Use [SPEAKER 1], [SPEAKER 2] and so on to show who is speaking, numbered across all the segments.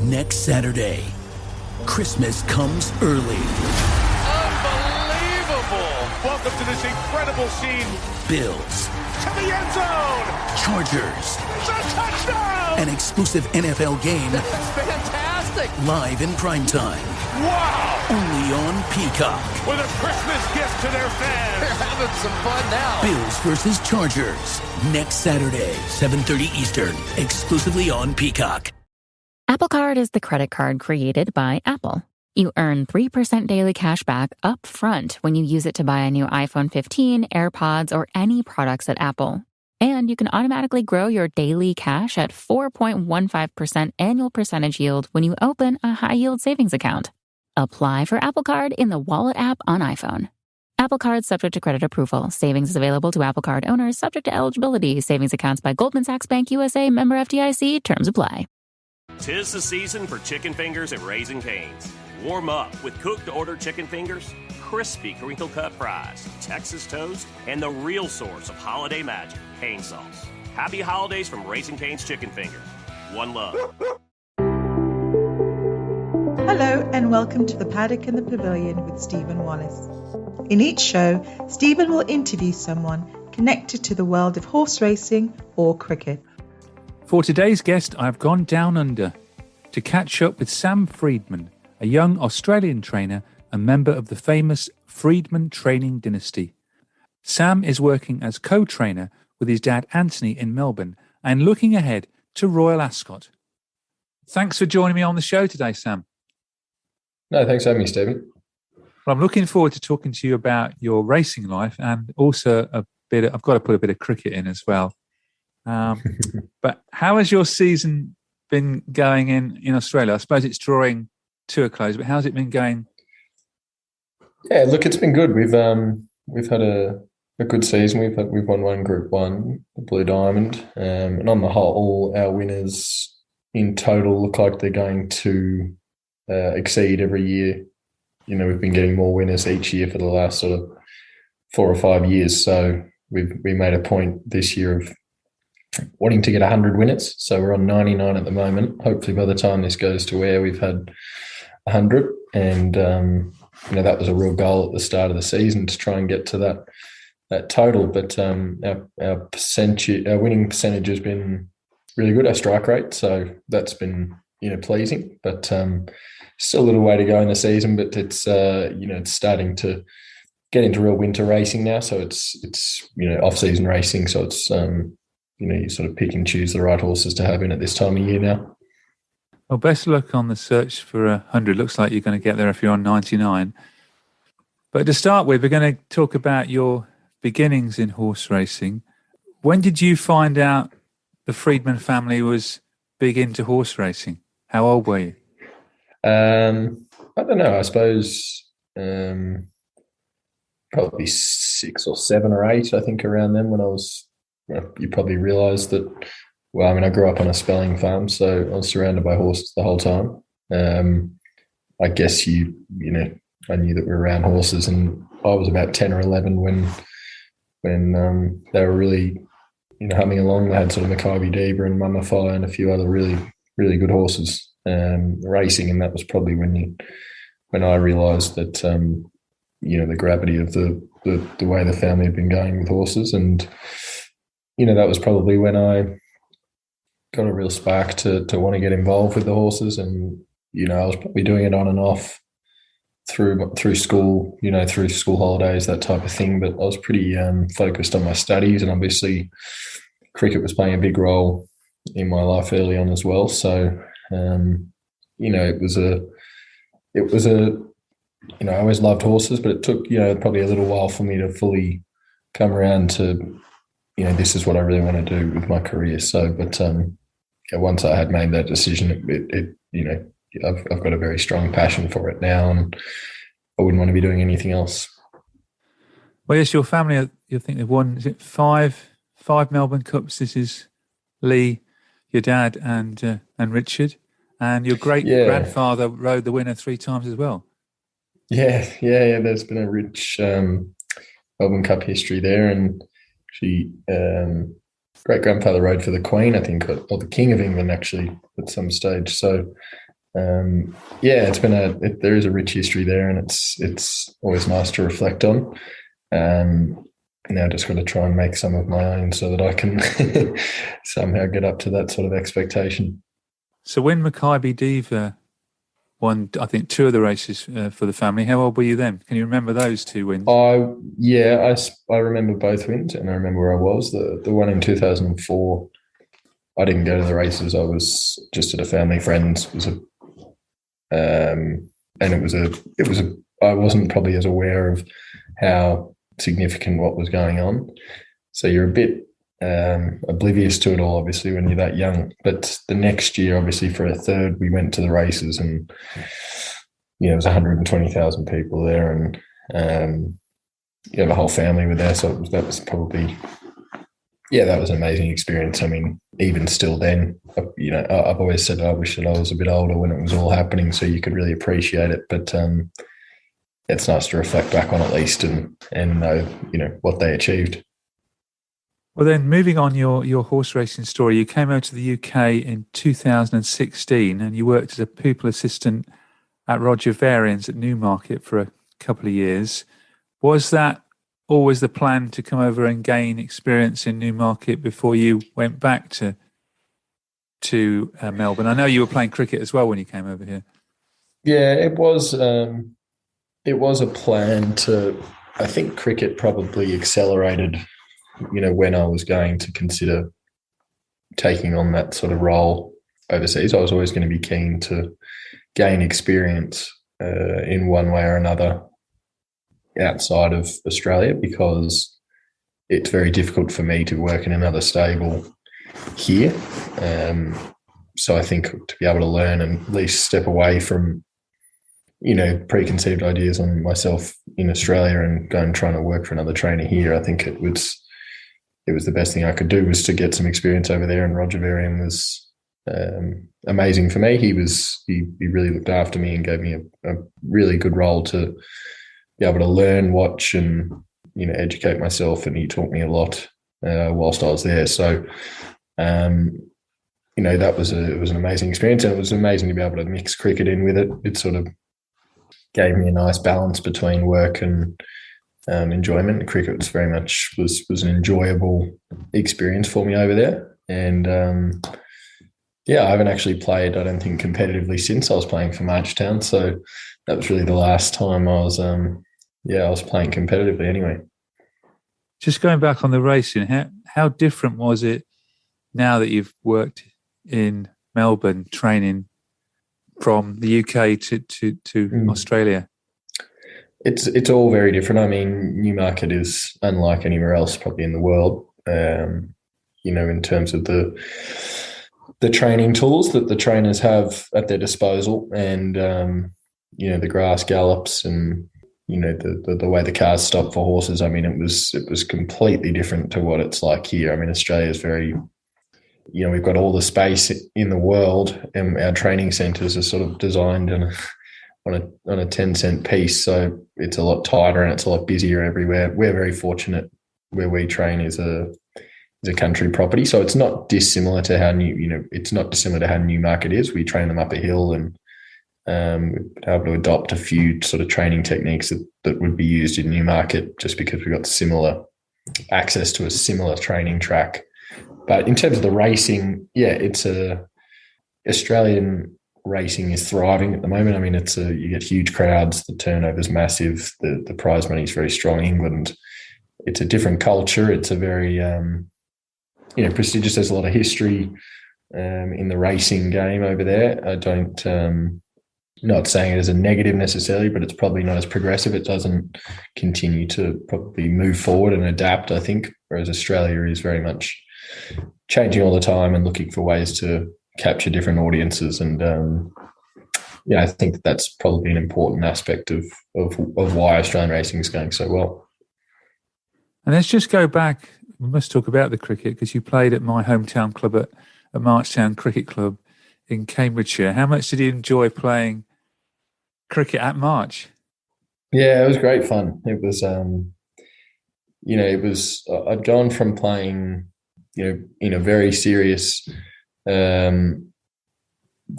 [SPEAKER 1] next Saturday. Christmas comes early.
[SPEAKER 2] Unbelievable! Welcome to this incredible scene.
[SPEAKER 1] Bills.
[SPEAKER 2] To the end zone!
[SPEAKER 1] Chargers.
[SPEAKER 2] It's a touchdown!
[SPEAKER 1] An exclusive NFL game.
[SPEAKER 2] That's fantastic!
[SPEAKER 1] Live in primetime.
[SPEAKER 2] Wow!
[SPEAKER 1] Only on Peacock.
[SPEAKER 2] With a Christmas gift to their fans. They're having some fun now.
[SPEAKER 1] Bills versus Chargers. Next Saturday, 7:30 Eastern. Exclusively on Peacock.
[SPEAKER 3] Apple Card is the credit card created by Apple. You earn 3% daily cash back up front when you use it to buy a new iPhone 15, AirPods, or any products at Apple. And you can automatically grow your daily cash at 4.15% annual percentage yield when you open a high-yield savings account. Apply for Apple Card in the Wallet app on iPhone. Apple Card subject to credit approval. Savings is available to Apple Card owners subject to eligibility. Savings accounts by Goldman Sachs Bank USA, member FDIC. Terms apply.
[SPEAKER 4] 'Tis the season for chicken fingers at Raising Cane's. Warm up with cooked-to-order chicken fingers, crispy crinkle-cut fries, Texas toast, and the real source of holiday magic, cane sauce. Happy holidays from Raising Cane's Chicken Fingers. One love.
[SPEAKER 5] Hello and welcome to the Paddock and the Pavilion with Stephen Wallace. In each show, Stephen will interview someone connected to the world of horse racing or cricket.
[SPEAKER 6] For today's guest, I've gone down under to catch up with Sam Freedman, a young Australian trainer and member of the famous Freedman training dynasty. Sam is working as co-trainer with his dad Anthony in Melbourne and looking ahead to Royal Ascot. Thanks for joining me on the show today, Sam.
[SPEAKER 7] No, thanks for having me, Stephen.
[SPEAKER 6] Well, I'm looking forward to talking to you about your racing life and also I've got to put a bit of cricket in as well. But how has your season been going in Australia? I suppose it's drawing to a close, but how's it been going?
[SPEAKER 7] Yeah, look, it's been good. We've had a good season. We've won one Group 1, the Blue Diamond, and on the whole, all our winners in total look like they're going to exceed every year. You know, we've been getting more winners each year for the last sort of 4 or 5 years. So we made a point this year of wanting to get 100 winners. So we're on 99 at the moment. Hopefully by the time this goes to air, we've had 100. And, that was a real goal at the start of the season to try and get to that total. But our winning percentage has been really good, our strike rate. So that's been, pleasing. But still a little way to go in the season, but it's, it's starting to get into real winter racing now. So it's off-season racing. So it's, you sort of pick and choose the right horses to have in at this time of year now.
[SPEAKER 6] Well, best of luck on the search for 100. Looks like you're going to get there if you're on 99. But to start with, we're going to talk about your beginnings in horse racing. When did you find out the Freedman family was big into horse racing? How old were you?
[SPEAKER 7] I don't know. I suppose probably 6 or 7 or 8, I think, around then when I was, you probably realise that, I grew up on a spelling farm, so I was surrounded by horses the whole time. I guess I knew that we were around horses, and I was about 10 or 11 when they were really, humming along. They had sort of Maccabi Diva and Mummify and a few other really, really good horses racing, and that was probably when I realised that, the gravity of the way the family had been going with horses, and that was probably when I got a real spark to want to get involved with the horses. And, I was probably doing it on and off through school, through school holidays, that type of thing. But I was pretty focused on my studies, and obviously cricket was playing a big role in my life early on as well. So, it was I always loved horses, but it took, probably a little while for me to fully come around to, this is what I really want to do with my career. So, but once I had made that decision, I've got a very strong passion for it now, and I wouldn't want to be doing anything else.
[SPEAKER 6] Well, yes, your family, you think they've won, is it five Melbourne Cups? This is Lee, your dad, and Richard, and your great-grandfather rode the winner 3 times as well. Yeah.
[SPEAKER 7] There's been a rich Melbourne Cup history there, and she great grandfather rode for the Queen, I think, or the King of England actually at some stage. So it's been there is a rich history there, and it's always nice to reflect on. Now just got to try and make some of my own so that I can somehow get up to that sort of expectation.
[SPEAKER 6] So when Maccabi Diva won, I think, 2 of the races for the family, how old were you then? Can you remember those 2 wins?
[SPEAKER 7] I remember both wins, and I remember where I was. The one in 2004, I didn't go to the races. I was just at a family friend's. And it was I wasn't probably as aware of how significant what was going on. So you're a bit oblivious to it all, obviously, when you're that young. But the next year, obviously, for a third, we went to the races, and it was 120,000 people there, and the whole family were there. So that was probably, that was an amazing experience. I mean, even still then, I've always said I wish that I was a bit older when it was all happening, so you could really appreciate it. But it's nice to reflect back on at least and know, what they achieved.
[SPEAKER 6] Well, then, moving on your horse racing story, you came over to the UK in 2016 and you worked as a pupil assistant at Roger Varian's at Newmarket for a couple of years. Was that always the plan to come over and gain experience in Newmarket before you went back to Melbourne? I know you were playing cricket as well when you came over here.
[SPEAKER 7] Yeah, it was a plan to, I think cricket probably accelerated, when I was going to consider taking on that sort of role overseas. I was always going to be keen to gain experience in one way or another outside of Australia, because it's very difficult for me to work in another stable here. So I think to be able to learn and at least step away from preconceived ideas on myself in Australia and go and trying to work for another trainer here, I think it was the best thing I could do, was to get some experience over there. And Roger Varian was amazing for me. He really looked after me and gave me a really good role to be able to learn, watch, and educate myself. And he taught me a lot whilst I was there. So it was an amazing experience, and it was amazing to be able to mix cricket in with it. It sort of gave me a nice balance between work and enjoyment. Cricket was very much was an enjoyable experience for me over there. And I haven't actually played, I don't think, competitively since. I was playing for Marchtown, so that was really the last time I was playing competitively anyway.
[SPEAKER 6] Just going back on the racing, how different was it now that you've worked in Melbourne training from the UK to Australia?
[SPEAKER 7] It's all very different. I mean, Newmarket is unlike anywhere else probably in the world, in terms of the training tools that the trainers have at their disposal, and, the grass gallops and, the way the cars stop for horses. I mean, it was completely different to what it's like here. I mean, Australia is very, we've got all the space in the world, and our training centres are sort of designed on a 10-cent piece, so it's a lot tighter and it's a lot busier everywhere. We're very fortunate where we train is a country property, so it's not dissimilar to how Newmarket is. We train them up a hill, and we've been able to adopt a few sort of training techniques that would be used in Newmarket, just because we've got similar access to a similar training track. But in terms of the racing, it's Australian racing is thriving at the moment. I mean, you get huge crowds, the turnover's massive, the prize money is very strong. England, it's a different culture. It's a very, prestigious. There's a lot of history in the racing game over there. I don't, not saying it as a negative necessarily, but it's probably not as progressive. It doesn't continue to probably move forward and adapt, I think, whereas Australia is very much changing all the time and looking for ways to capture different audiences. And I think that's probably an important aspect of why Australian racing is going so well.
[SPEAKER 6] And let's just go back. We must talk about the cricket, because you played at my hometown club at Marchtown Cricket Club in Cambridgeshire. How much did you enjoy playing cricket at March?
[SPEAKER 7] Yeah, it was great fun. It was, I'd gone from playing, in a very serious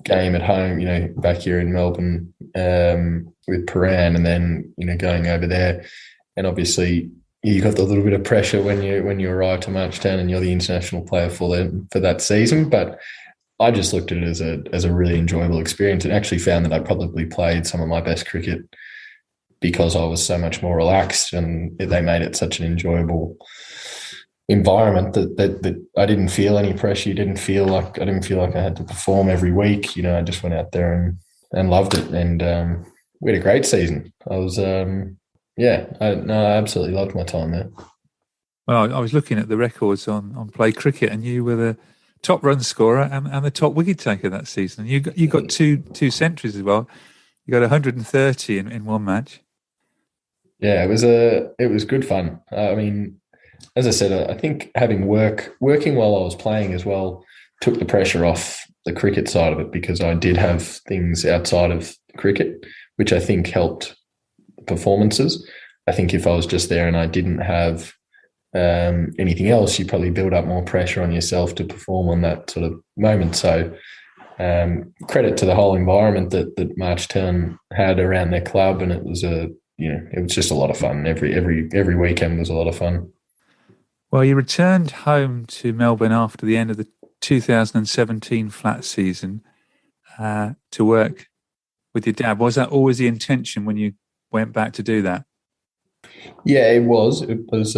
[SPEAKER 7] game at home, back here in Melbourne with Paran, and then going over there, and obviously you got the little bit of pressure when you arrive to Marchtown and you're the international player for that season. But I just looked at it as a really enjoyable experience, and actually found that I probably played some of my best cricket because I was so much more relaxed, and they made it such an enjoyable environment that I didn't feel any pressure. I didn't feel like I had to perform every week. I just went out there and loved it, and we had a great season. I was I absolutely loved my time there.
[SPEAKER 6] Well, I was looking at the records on Play Cricket, and you were the top run scorer and the top wicket taker that season. You got two centuries as well. You got 130 in one match. Yeah, it was good fun. I mean, as I said, I think having working while I was playing as well took the pressure off the cricket side of it, because I did have things outside of cricket, which I think helped performances. I think if I was just there and I didn't have anything else, you probably build up more pressure on yourself to perform on that sort of moment. So credit to the whole environment that Marchtown had around their club, and it was it was just a lot of fun. Every weekend was a lot of fun. Well, you returned home to Melbourne after the end of the 2017 flat season to work with your dad. Was that always the intention when you went back to do that?
[SPEAKER 7] Yeah, it was. It was.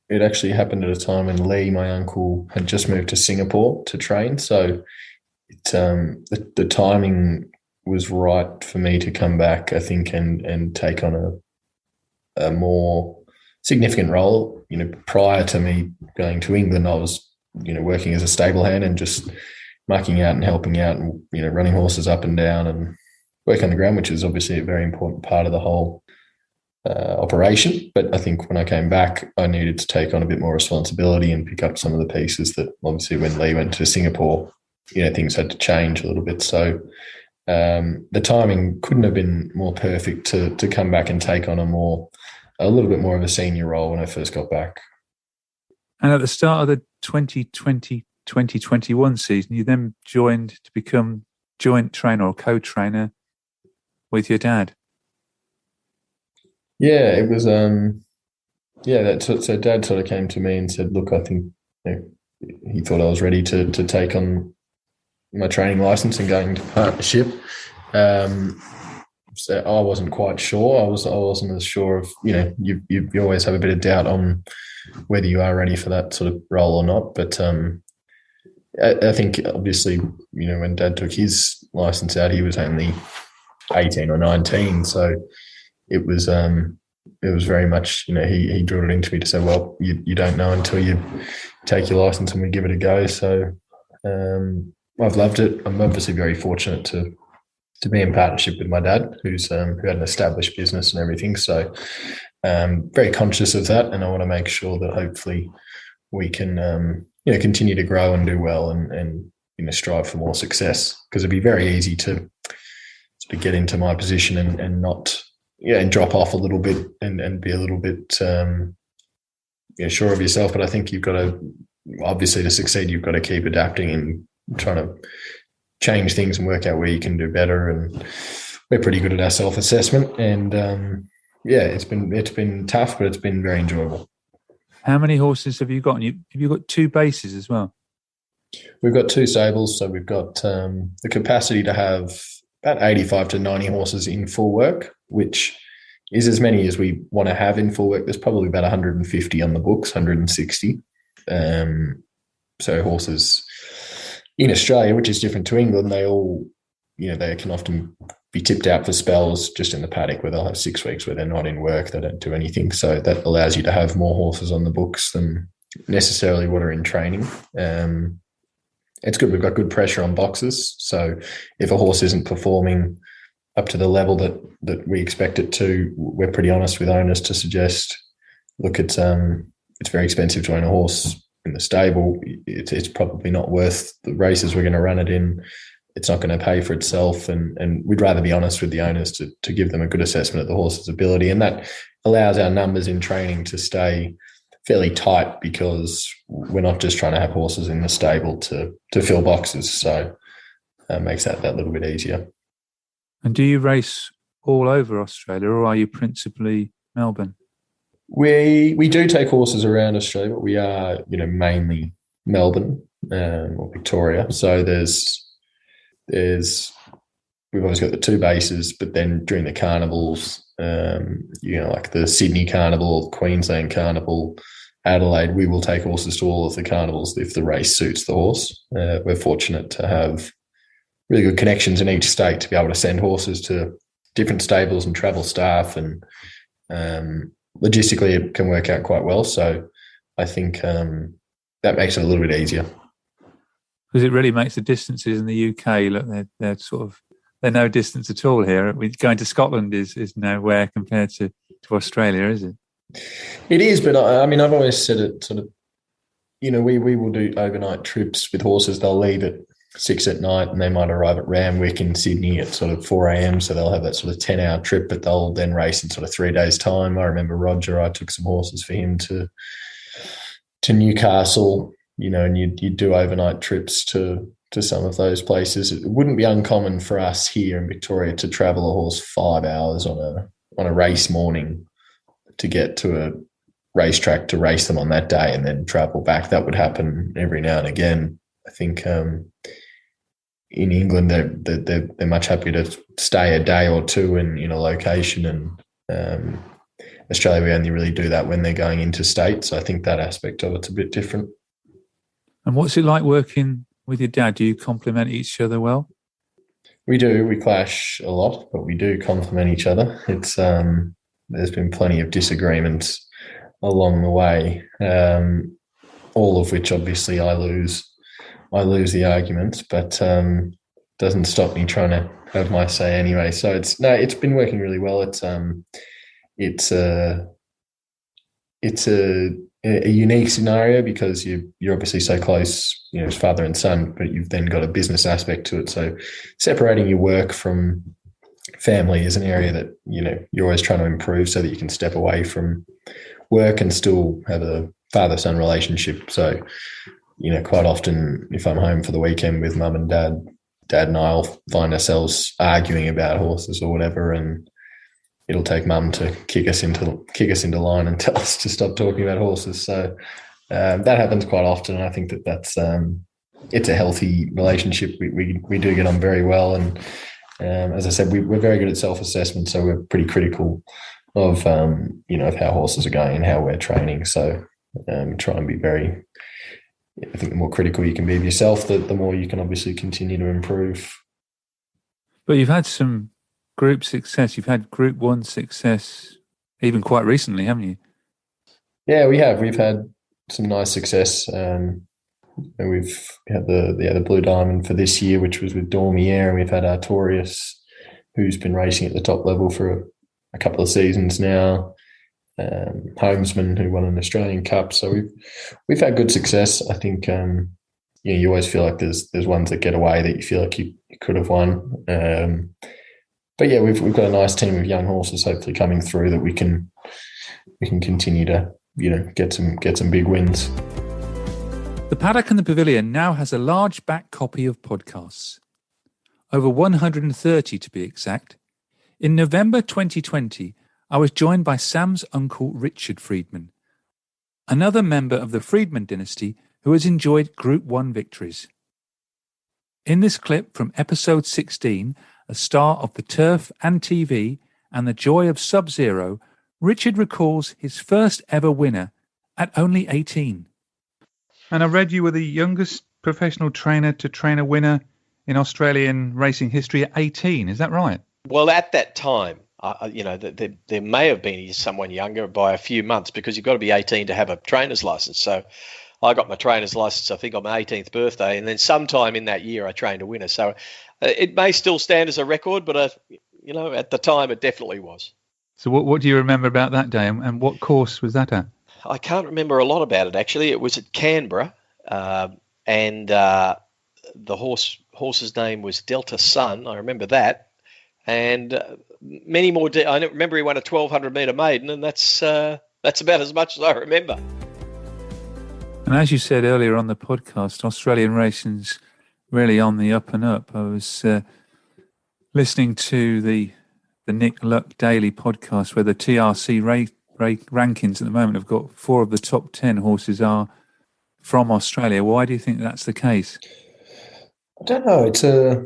[SPEAKER 7] It actually happened at a time when Lee, my uncle, had just moved to Singapore to train. So the timing was right for me to come back, I think, and take on a more significant role. Prior to me going to England, I was, working as a stable hand and just mucking out and helping out and, running horses up and down and work on the ground, which is obviously a very important part of the whole operation. But I think when I came back, I needed to take on a bit more responsibility and pick up some of the pieces that obviously when Lee went to Singapore, things had to change a little bit. So the timing couldn't have been more perfect to come back and take on a little bit more of a senior role when I first got back.
[SPEAKER 6] And at the start of the 2020-2021 season, you then joined to become joint trainer or co-trainer with your dad. Yeah, it was. So Dad sort of came to me and said, "Look, I think he thought I was ready to take on my training license and going into partnership." So I wasn't quite sure. I wasn't as sure of. You always have a bit of doubt on whether you are ready for that sort of role or not. But I think obviously, when Dad took his license out, he was only 18 or 19, so. It was very much, he drilled it into me to say, well, you don't know until you take your license and we give it a go. So I've loved it. I'm obviously very fortunate to be in partnership with my dad, who had an established business and everything. So very conscious of that, and I want to make sure that hopefully we can continue to grow and do well and strive for more success, because it'd be very easy to sort of get into my position and not. And drop off a little bit and be a little bit sure of yourself. But I think you've got to, obviously to succeed, you've got to keep adapting and trying to change things and work out where you can do better. And we're pretty good at our self-assessment. And it's been tough, but it's been very enjoyable. How many horses have you got? Have you got two bases as well?
[SPEAKER 7] We've got two stables. So we've got the capacity to have about 85 to 90 horses in full work, which is as many as we want to have in full work. There's probably about 150 on the books, 160. So horses in Australia, which is different to England, they all, they can often be tipped out for spells just in the paddock where they'll have 6 weeks where they're not in work, they don't do anything. So that allows you to have more horses on the books than necessarily what are in training. It's good. We've got good pressure on boxes. So if a horse isn't performing up to the level that we expect it to, we're pretty honest with owners to suggest, look, it's very expensive to own a horse in the stable. It's probably not worth the races we're going to run it in. It's not going to pay for itself. And we'd rather be honest with the owners to give them a good assessment of the horse's ability. And that allows our numbers in training to stay fairly tight, because we're not just trying to have horses in the stable to fill boxes. So makes that little bit easier.
[SPEAKER 6] And do you race all over Australia, or are you principally Melbourne?
[SPEAKER 7] We do take horses around Australia, but we are, mainly Melbourne or Victoria. So we've always got the two bases, but then during the carnivals, like the Sydney Carnival, Queensland Carnival, Adelaide, we will take horses to all of the carnivals if the race suits the horse. We're fortunate to have really good connections in each state to be able to send horses to different stables and travel staff, and logistically it can work out quite well. So I think that makes it a little bit easier.
[SPEAKER 6] Because it really makes the distances in the UK look, they're no distance at all here. Going to Scotland is nowhere compared to Australia, is it?
[SPEAKER 7] It is, but I've always said it sort of, we will do overnight trips with horses. They'll leave at 6 at night and they might arrive at Randwick in Sydney at sort of 4 a.m. So they'll have that sort of 10-hour trip, but they'll then race in sort of 3 days' time. I remember Roger, I took some horses for him to Newcastle, and you'd do overnight trips to some of those places. It wouldn't be uncommon for us here in Victoria to travel a horse 5 hours on a race morning to get to a racetrack to race them on that day and then travel back. That would happen every now and again. I think in England they're much happier to stay a day or two in a location, and Australia, we only really do that when they're going into state. So I think that aspect of it's a bit different.
[SPEAKER 6] And what's it like working with your dad? Do you complement each other well?
[SPEAKER 7] We do. We clash a lot, but we do complement each other. It's there's been plenty of disagreements along the way, all of which obviously I lose the arguments, but doesn't stop me trying to have my say anyway. So it's been working really well. It's a unique scenario because you're obviously so close, as father and son, but you've then got a business aspect to it. So separating your work from family is an area that, you're always trying to improve so that you can step away from work and still have a father-son relationship. So, quite often if I'm home for the weekend with mum and dad and I'll find ourselves arguing about horses or whatever, and it'll take mum to kick us into line and tell us to stop talking about horses. So that happens quite often, and I think that's it's a healthy relationship. We do get on very well, and as I said, we're very good at self-assessment, so we're pretty critical of of how horses are going and how we're training. So try and be very. I think the more critical you can be of yourself, the more you can obviously continue to improve.
[SPEAKER 6] But you've had some group success. You've had Group 1 success even quite recently, haven't you?
[SPEAKER 7] Yeah, we have. We've had some nice success. We've had the Blue Diamond for this year, which was with Dormier, and we've had Artorius, who's been racing at the top level for a couple of seasons now. Homesman, who won an Australian Cup. So we've had good success. I think you always feel like there's ones that get away that you feel like you could have won. But yeah, we've got a nice team of young horses hopefully coming through that we can continue to get some big wins.
[SPEAKER 6] The Paddock and the Pavilion now has a large back copy of podcasts, over 130 to be exact. In November 2020, I was joined by Sam's uncle Richard Freedman, another member of the Freedman dynasty who has enjoyed Group 1 victories. In this clip from episode 16, a star of the turf and TV and the joy of Sub-Zero, Richard recalls his first ever winner at only 18. And I read you were the youngest professional trainer to train a winner in Australian racing history at 18. Is that right?
[SPEAKER 8] Well, at that time, there may have been someone younger by a few months because you've got to be 18 to have a trainer's license. So I got my trainer's license, I think, on my 18th birthday. And then sometime in that year, I trained a winner. So it may still stand as a record, but, at the time, it definitely was.
[SPEAKER 6] So what do you remember about that day, and what course was that at?
[SPEAKER 8] I can't remember a lot about it, actually. It was at Canberra, and the horse's name was Delta Sun. I remember that. And many more. I remember he won a 1,200-metre maiden, and that's about as much as I remember.
[SPEAKER 6] And as you said earlier on the podcast, Australian racing's really on the up and up. I was listening to the Nick Luck Daily podcast where the TRC rankings at the moment have got 4 of the top 10 horses are from Australia. Why do you think that's the case?
[SPEAKER 7] I don't know. It's a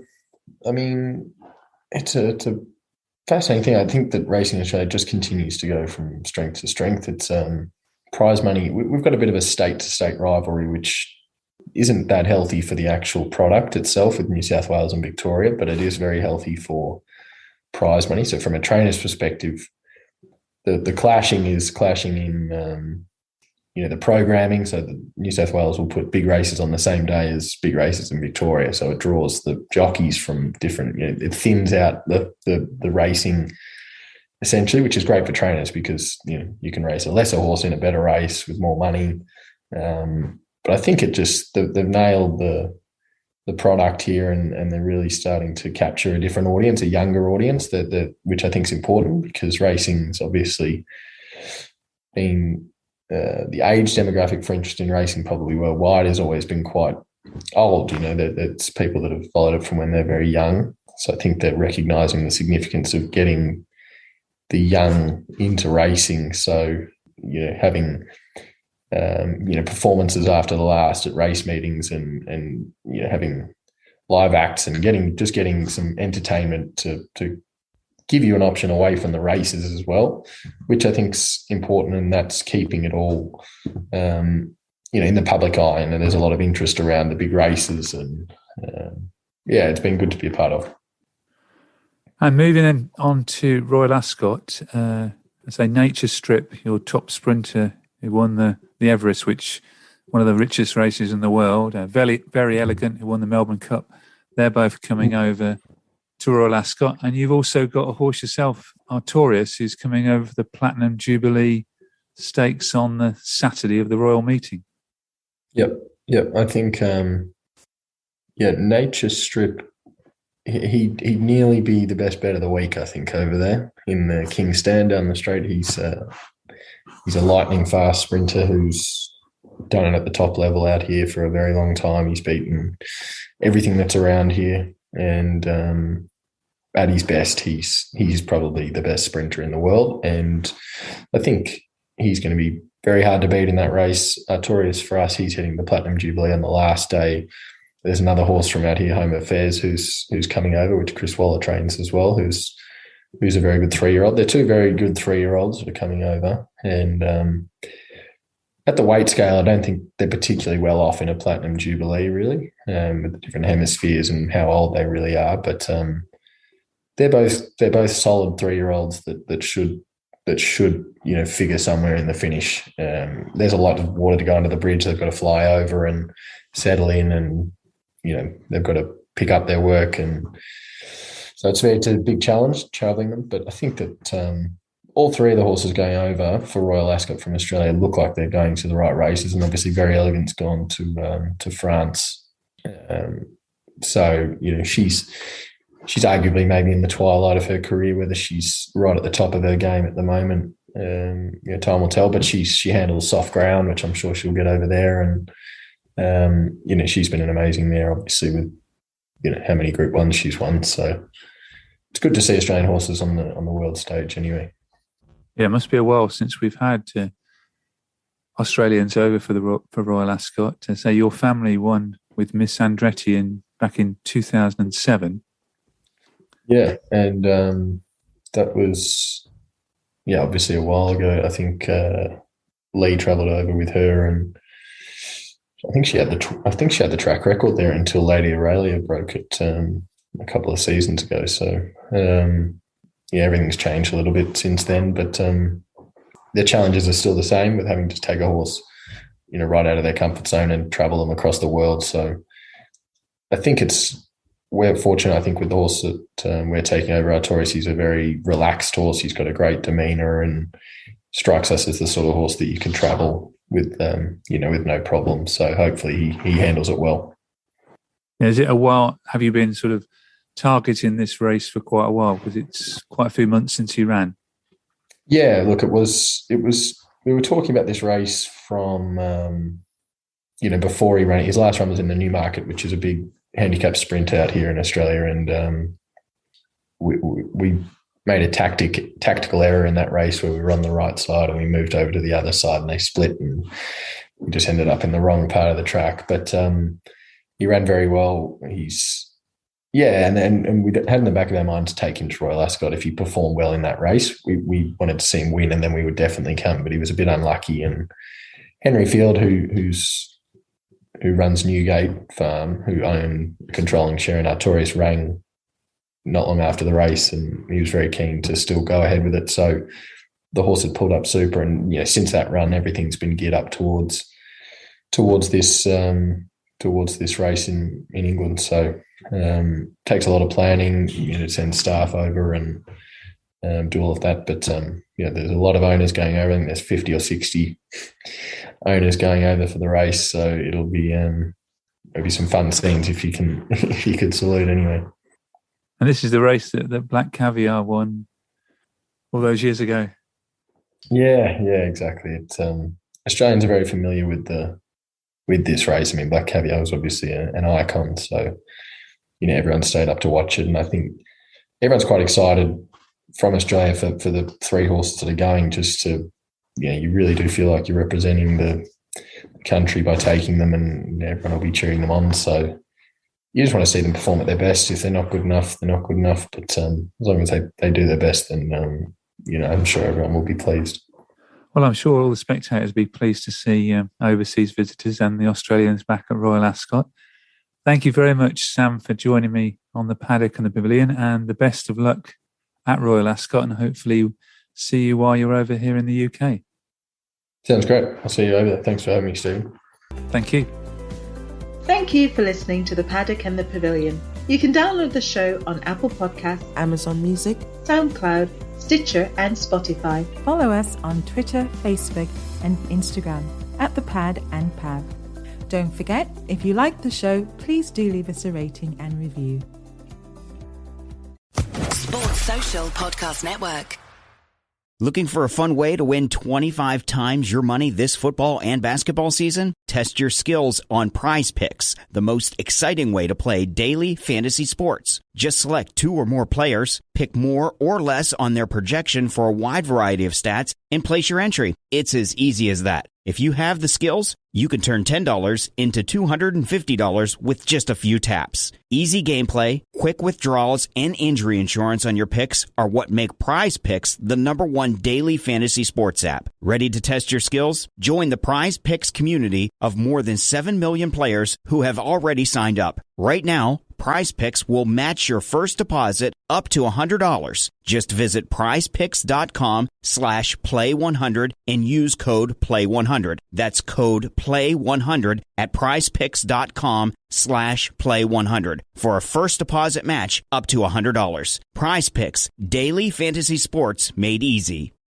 [SPEAKER 7] fascinating thing. I think that Racing Australia just continues to go from strength to strength. It's prize money. We've got a bit of a state-to-state rivalry, which isn't that healthy for the actual product itself with New South Wales and Victoria, but it is very healthy for prize money. So from a trainer's perspective, the clashing in the programming. So the New South Wales will put big races on the same day as big races in Victoria. So it draws the jockeys from different, it thins out the racing essentially, which is great for trainers because, you can race a lesser horse in a better race with more money. But I think they've nailed the product here and they're really starting to capture a different audience, a younger audience, which I think is important because racing's obviously been the age demographic for interest in racing probably worldwide has always been quite old. It's people that have followed it from when they're very young. So I think they're recognising the significance of getting the young into racing. So, having performances after the last at race meetings and having live acts and getting some entertainment to give you an option away from the races as well, which I think is important, and that's keeping it all in the public eye. And there's a lot of interest around the big races, and it's been good to be a part of.
[SPEAKER 6] And moving then on to Royal Ascot, Nature Strip, your top sprinter who won the Everest, which one of the richest races in the world. Very, very Elegant, who won the Melbourne Cup. They're both coming over to Royal Ascot. And you've also got a horse yourself, Artorius, who's coming over the Platinum Jubilee Stakes on the Saturday of the Royal Meeting.
[SPEAKER 7] Yep. I think, Nature Strip, he'd nearly be the best bet of the week, I think, over there in the King's Stand down the straight. He's a lightning fast sprinter who's done it at the top level out here for a very long time. He's beaten everything that's around here, and at his best, he's probably the best sprinter in the world. And I think he's going to be very hard to beat in that race. Artorius, for us, he's hitting the Platinum Jubilee on the last day. There's another horse from out here, Home Affairs, who's coming over, which Chris Waller trains as well, who's a very good 3-year-old. They're 2 very good 3-year-olds that are coming over. And at the weight scale, I don't think they're particularly well off in a Platinum Jubilee, really, with the different hemispheres and how old they really are. But they're both solid 3-year-olds that should figure somewhere in the finish. There's a lot of water to go under the bridge. They've got to fly over and settle in, and they've got to pick up their work, and so it's a big challenge travelling them. But I think that all 3 of the horses going over for Royal Ascot from Australia look like they're going to the right races, and obviously Very Elegant's gone to France. So she's arguably maybe in the twilight of her career, whether she's right at the top of her game at the moment. Time will tell, but she handles soft ground, which I'm sure she'll get over there. And, she's been an amazing mare, obviously, with, how many Group 1s she's won. So it's good to see Australian horses on the world stage anyway.
[SPEAKER 6] Yeah, it must be a while since we've had Australians over for Royal Ascot. So your family won with Miss Andretti back in 2007. Yeah,
[SPEAKER 7] and that was, obviously a while ago. I think Lee travelled over with her, and I think she had the track record there until Lady Aurelia broke it a couple of seasons ago. So everything's changed a little bit since then, but the challenges are still the same with having to take a horse, right out of their comfort zone and travel them across the world. So I think we're fortunate, I think, with the horse that we're taking over, Artorius. He's a very relaxed horse. He's got a great demeanour and strikes us as the sort of horse that you can travel with, with no problem. So hopefully he handles it well.
[SPEAKER 6] Is it a while? Have you been sort of targeting this race for quite a while? Because it's quite a few months since he ran.
[SPEAKER 7] Yeah, look, it was. We were talking about this race from, before he ran it. His last run was in the Newmarket, which is a big handicap sprint out here in Australia, and we made a tactical error in that race where we were on the right side and we moved over to the other side and they split, and we just ended up in the wrong part of the track. But he ran very well. And we had in the back of our mind to take him to Royal Ascot. If he performed well in that race, we wanted to see him win, and then we would definitely come. But he was a bit unlucky. And Henry Field, who runs Newgate Farm, who own controlling share in Artorius, rang not long after the race, and he was very keen to still go ahead with it. So the horse had pulled up super, and since that run, everything's been geared up towards this race in England. So takes a lot of planning, to send staff over and do all of that. But there's a lot of owners going over. I think there's 50 or 60 owners going over for the race. So it'll be some fun scenes if you could salute anyway.
[SPEAKER 6] And this is the race that Black Caviar won all those years ago.
[SPEAKER 7] Yeah, exactly. It's Australians are very familiar with this race. I mean, Black Caviar was obviously an icon, so everyone stayed up to watch it, and I think everyone's quite excited from Australia for the three horses that are going. Just to, you really do feel like you're representing the country by taking them, and everyone will be cheering them on. So you just want to see them perform at their best. If they're not good enough, they're not good enough. But as long as they do their best, then I'm sure everyone will be pleased.
[SPEAKER 6] Well, I'm sure all the spectators will be pleased to see overseas visitors and the Australians back at Royal Ascot. Thank you very much, Sam, for joining me on the Paddock and the Pavilion, and the best of luck at Royal Ascot, and hopefully see you while you're over here in the UK.
[SPEAKER 7] Sounds great. I'll see you over there. Thanks for having me, Stephen.
[SPEAKER 6] Thank you.
[SPEAKER 5] Thank you for listening to the Paddock and the Pavilion. You can download the show on Apple Podcasts, Amazon Music, SoundCloud, Stitcher and Spotify.
[SPEAKER 9] Follow us on Twitter, Facebook and Instagram at The Pad and Pav. Don't forget, if you like the show, please do leave us a rating and review.
[SPEAKER 10] Sports Social Podcast Network.
[SPEAKER 11] Looking for a fun way to win 25 times your money this football and basketball season? Test your skills on Prize Picks, the most exciting way to play daily fantasy sports. Just select 2 or more players, pick more or less on their projection for a wide variety of stats, and place your entry. It's as easy as that. If you have the skills, you can turn $10 into $250 with just a few taps. Easy gameplay, quick withdrawals, and injury insurance on your picks are what make Prize Picks the #1 daily fantasy sports app. Ready to test your skills? Join the Prize Picks community of more than 7 million players who have already signed up. Right now, Prize Picks will match your first deposit up to $100. Just visit prizepicks.com/play100 and use code play100. That's code play100 at prizepicks.com/play100 for a first deposit match up to $100. Prize Picks, daily fantasy sports made easy.